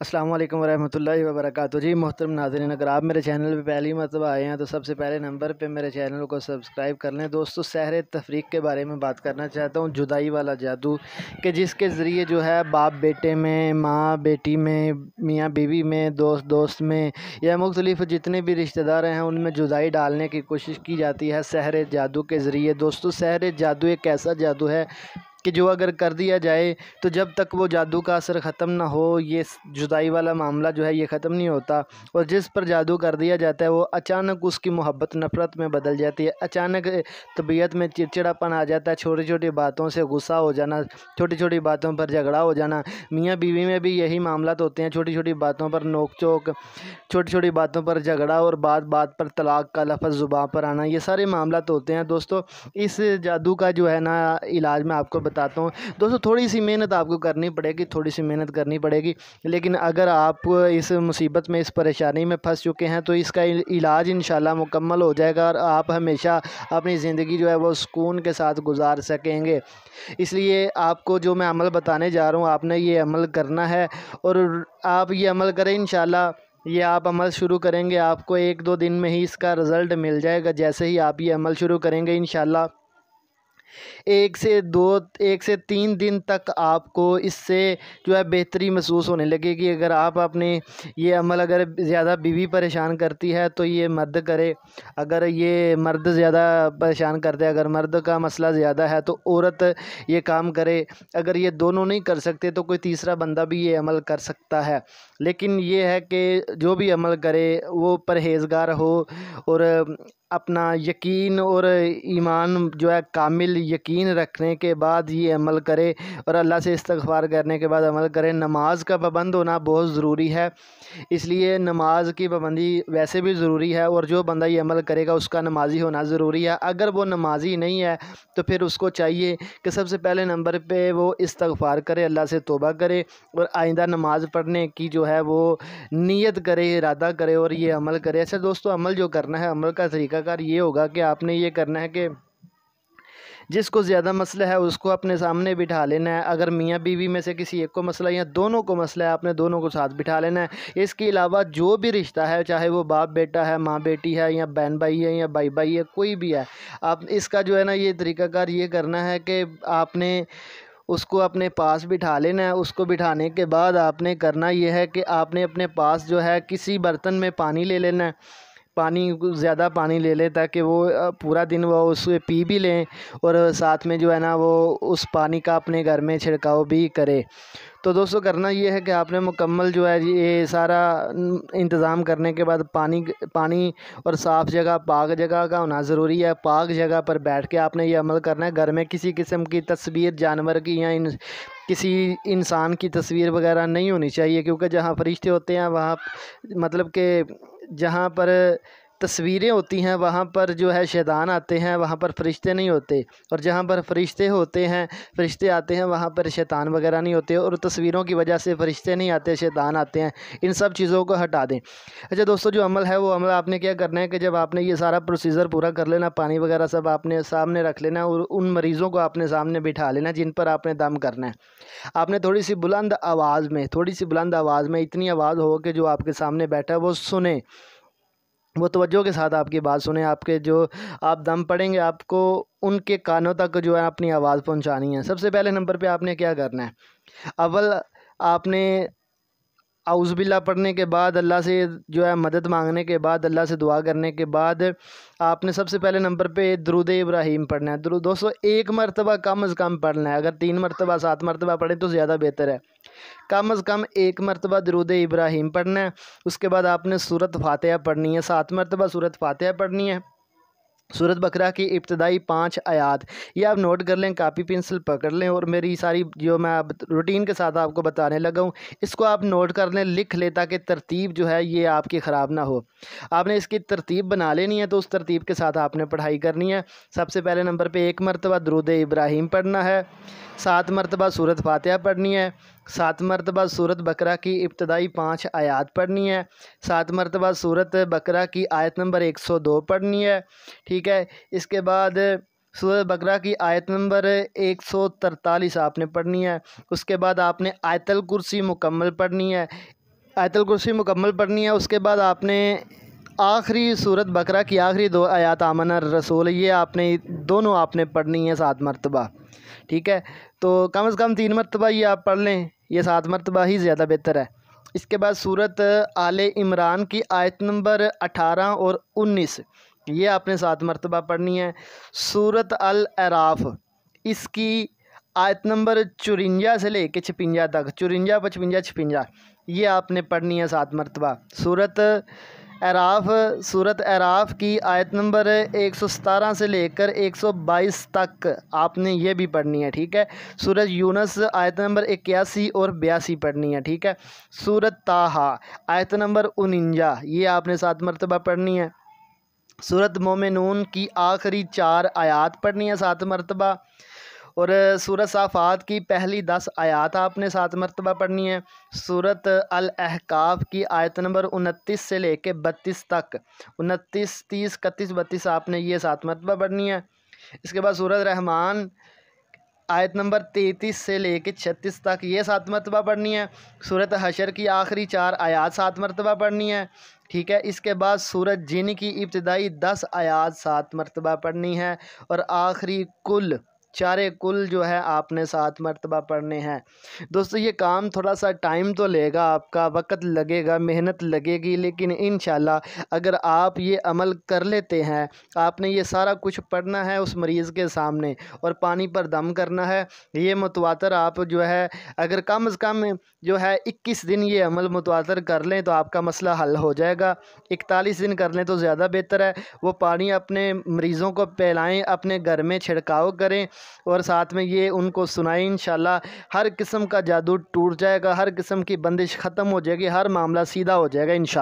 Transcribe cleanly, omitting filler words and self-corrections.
अस्सलाम वालेकुम वरहमतुल्लाहि वबरकातुहू। जी मोहतरम नाज़रीन, अगर आप मेरे चैनल पे पहली मरतबा आए हैं तो सबसे पहले नंबर पे मेरे चैनल को सब्सक्राइब कर लें। दोस्तों, सहर तफरीक के बारे में बात करना चाहता हूँ, जुदाई वाला जादू, कि जिसके ज़रिए जो है बाप बेटे में, माँ बेटी में, मियाँ बीवी में, दोस्त दोस्त में या मुख्तलिफ जितने भी रिश्तेदार हैं उनमें जुदाई डालने की कोशिश की जाती है सहर जादू के ज़रिए। दोस्तों, सहर जादू एक ऐसा जादू है कि जो अगर कर दिया जाए तो जब तक वो जादू का असर ख़त्म ना हो, ये जुदाई वाला मामला जो है ये ख़त्म नहीं होता। और जिस पर जादू कर दिया जाता है वो अचानक उसकी मोहब्बत नफ़रत में बदल जाती है, अचानक तबीयत में चिड़चिड़ापन आ जाता है, छोटी छोटी बातों से गुस्सा हो जाना, छोटी छोटी बातों पर झगड़ा हो जाना। मियाँ बीवी में भी यही मामला तो होते हैं, छोटी छोटी बातों पर नोक चोक, छोटी छोटी बातों पर झगड़ा और बात बात पर तलाक का लफ्ज़ ज़ुबान पर आना, ये सारे मामला तो होते हैं। दोस्तों, इस जादू का जो है ना इलाज मैं आपको बताता हूँ। दोस्तों, थोड़ी सी मेहनत आपको करनी पड़ेगी, थोड़ी सी मेहनत करनी पड़ेगी, लेकिन अगर आप इस मुसीबत में, इस परेशानी में फंस चुके हैं तो इसका इलाज इंशाल्लाह मुकम्मल हो जाएगा और आप हमेशा अपनी ज़िंदगी जो है वो सुकून के साथ गुजार सकेंगे। इसलिए आपको जो मैं अमल बताने जा रहा हूँ, आपने ये अमल करना है और आप ये अमल करें इंशाल्लाह। ये आप अमल शुरू करेंगे, आपको 1-2 दिन में ही इसका रिज़ल्ट मिल जाएगा। जैसे ही आप ये अमल शुरू करेंगे इंशाल्लाह 1 से 3 दिन तक आपको इससे जो है बेहतरी महसूस होने लगेगी। अगर आप अपने ये अमल, अगर ज़्यादा बीवी परेशान करती है तो ये मर्द करे, अगर ये मर्द ज़्यादा परेशान करते हैं, अगर मर्द का मसला ज़्यादा है तो औरत ये काम करे, अगर ये दोनों नहीं कर सकते तो कोई तीसरा बंदा भी ये अमल कर सकता है। लेकिन ये है कि जो भी अमल करे वो परहेज़गार हो और अपना यकीन और ईमान जो है कामिल यकीन रखने के बाद ये अमल करे और अल्लाह से इस्तग़फ़ार करने के बाद अमल करें। नमाज का पाबंद होना बहुत ज़रूरी है, इसलिए नमाज की पाबंदी वैसे भी ज़रूरी है और जो बंदा ये अमल करेगा उसका नमाज़ी होना ज़रूरी है। अगर वो नमाज़ी नहीं है तो फिर उसको चाहिए कि सबसे पहले नंबर पे वो इस्तग़फ़ार करे, अल्लाह से तौबा करे और आइंदा नमाज़ पढ़ने की जो है वो नीयत करे, इरादा करे और ये अमल करे। अच्छा दोस्तों, अमल जो करना है, अमल का तरीक़ाकार ये होगा कि आपने ये करना है कि जिसको ज़्यादा मसला है उसको अपने सामने बिठा लेना है। अगर मियाँ बीवी में से किसी एक को मसला या दोनों को मसला है, आपने दोनों को साथ बिठा लेना है। इसके अलावा जो भी रिश्ता है, चाहे वो बाप बेटा है, माँ बेटी है, या बहन भाई है, या भाई भाई है, कोई भी है, आप इसका जो है ना ये तरीक़ाकार ये करना है कि आपने उसको अपने पास बिठा लेना है। उसको बिठाने के बाद आपने करना ये है कि आपने अपने पास जो है किसी बर्तन में पानी ले लेना है। पानी ज़्यादा पानी ले लें ताकि वो पूरा दिन वो उससे पी भी लें और साथ में जो है ना वो उस पानी का अपने घर में छिड़काव भी करे। तो दोस्तों, करना ये है कि आपने मुकम्मल जो है ये सारा इंतज़ाम करने के बाद पानी पानी और साफ़ जगह, पाक जगह का होना ज़रूरी है। पाक जगह पर बैठ के आपने ये अमल करना है। घर में किसी किस्म की तस्वीर जानवर की या किसी इंसान की तस्वीर वगैरह नहीं होनी चाहिए, क्योंकि जहाँ फरिश्ते होते हैं वहाँ, मतलब कि जहाँ पर तस्वीरें होती हैं वहाँ पर जो है शैतान आते हैं, वहाँ पर फरिश्ते नहीं होते। और जहाँ पर फरिश्ते होते हैं, फरिश्ते आते हैं, वहाँ पर शैतान वगैरह नहीं होते। और तस्वीरों की वजह से फरिश्ते नहीं आते, शैतान आते हैं। इन सब चीज़ों को हटा दें। अच्छा दोस्तों, जो अमल है वो अमल आपने क्या करना है कि जब आपने ये सारा प्रोसीजर पूरा कर लेना, पानी वगैरह सब आपने सामने रख लेना और उन मरीज़ों को आपने सामने बिठा लेना जिन पर आपने दम करना है। आपने थोड़ी सी बुलंद आवाज़ में, इतनी आवाज़ हो कि जो आपके सामने बैठा है वो सुने, वो तवज्जो के साथ आपकी बात सुने। आपके जो आप दम पड़ेंगे आपको उनके कानों तक जो है अपनी आवाज़ पहुंचानी है। सबसे पहले नंबर पे आपने क्या करना है, अव्वल आपने औज़ुबिल्लाह पढ़ने के बाद, अल्लाह से जो है मदद मांगने के बाद, अल्लाह से दुआ करने के बाद आपने सबसे पहले नंबर पे दुरूद इब्राहीम पढ़ना है। दुरूद दोस्तों 1 मरतबा कम अज़ कम पढ़ना है। अगर 3 मरतबा 7 मरतबा पढ़ें तो ज़्यादा बेहतर है। कम अज़ कम 1 मरतबा दुरूद इब्राहीम पढ़ना है। उसके बाद आपने सूरत फ़ातिहा पढ़नी है, 7 मरतबा सूरत फ़ातिहा पढ़नी है। सूरत बकरा की इब्तदाई 5 आयात, ये आप नोट कर लें, कापी पेंसिल पकड़ लें और मेरी सारी जो मैं अब रूटीन के साथ आपको बताने लगा हूँ इसको आप नोट कर लें, लिख लें, ताकि तरतीब जो है ये आपकी ख़राब ना हो। आपने इसकी तरतीब बना लेनी है, तो उस तरतीब के साथ आपने पढ़ाई करनी है। सबसे पहले नंबर पे 1 मरतबा दुरूद इब्राहीम पढ़ना है, 7 मरतबा सूरत फ़ातिहा पढ़नी है, 7 मरतबा सूरत बकरा की इब्तदाई 5 आयात पढ़नी है, 7 मरतबा सूरत बकरा की आयत नंबर 102 पढ़नी है। ठीक है, इसके बाद सूरत बकरा की आयत नंबर 143 आपने पढ़नी है। उसके बाद आपने आयतल कुर्सी मुकम्मल पढ़नी है। आयतुल कुर्सी मुकम्मल पढ़नी है। उसके बाद आपने आखिरी सूरत बकरा की आखिरी 2 आयात आमना रसूल, ये आपने दोनों आपने पढ़नी है 7 मरतबा, ठीक है। तो कम से कम 3 मरतबा ये आप पढ़ लें, ये 7 मरतबा ही ज़्यादा बेहतर है। इसके बाद सूरत आले इमरान की आयत नंबर 18 और 19, ये आपने 7 मरतबा पढ़नी है। सूरत अल अराफ, इसकी आयत नंबर 54 से लेके 56 तक, 54, 55, 56, ये आपने पढ़नी है 7 मरतबा। सूरत अराफ की आयत नंबर 117 से लेकर 122 तक आपने ये भी पढ़नी है, ठीक है। सूरत यूनस आयत नंबर 81 और 82 पढ़नी है, ठीक है। सूरत ताहा आयत नंबर 49, ये आपने 7 मरतबा पढ़नी है। सूरत मोमिनून की आखिरी 4 आयात पढ़नी है 7 मरतबा। और सूरत साफ़ात की पहली 10 आयात आपने 7 मरतबा पढ़नी है। सूरत अल अहकाफ की आयत नंबर 29 से लेके 32 तक, 29, 30, 31, 32 आपने ये 7 मरतबा पढ़नी है। इसके बाद सूरत रहमान आयत नंबर 33 से लेके 36 तक, ये 7 मरतबा पढ़नी है। सूरत हशर की आखिरी 4 आयात 7 मरतबा पढ़नी है, ठीक है। इसके बाद सूरत जिन की इब्तिदाई 10 आयात 7 मरतबा पढ़नी है। और आखिरी कुल कुल जो है आपने 7 मरतबा पढ़ने हैं। दोस्तों ये काम थोड़ा सा टाइम तो लेगा, आपका वक़्त लगेगा, मेहनत लगेगी, लेकिन इंशाल्लाह अगर आप ये अमल कर लेते हैं, आपने ये सारा कुछ पढ़ना है उस मरीज़ के सामने और पानी पर दम करना है। ये मुतवातर आप जो है अगर कम से कम जो है 21 दिन ये अमल मुतवातर कर लें तो आपका मसला हल हो जाएगा। 41 दिन कर लें तो ज़्यादा बेहतर है। वो पानी अपने मरीज़ों को पिलाएं, अपने घर में छिड़काव करें और साथ में ये उनको सुनाएं। इंशाल्लाह हर किस्म का जादू टूट जाएगा, हर किस्म की बंदिश ख़त्म हो जाएगी, हर मामला सीधा हो जाएगा इंशाल्लाह।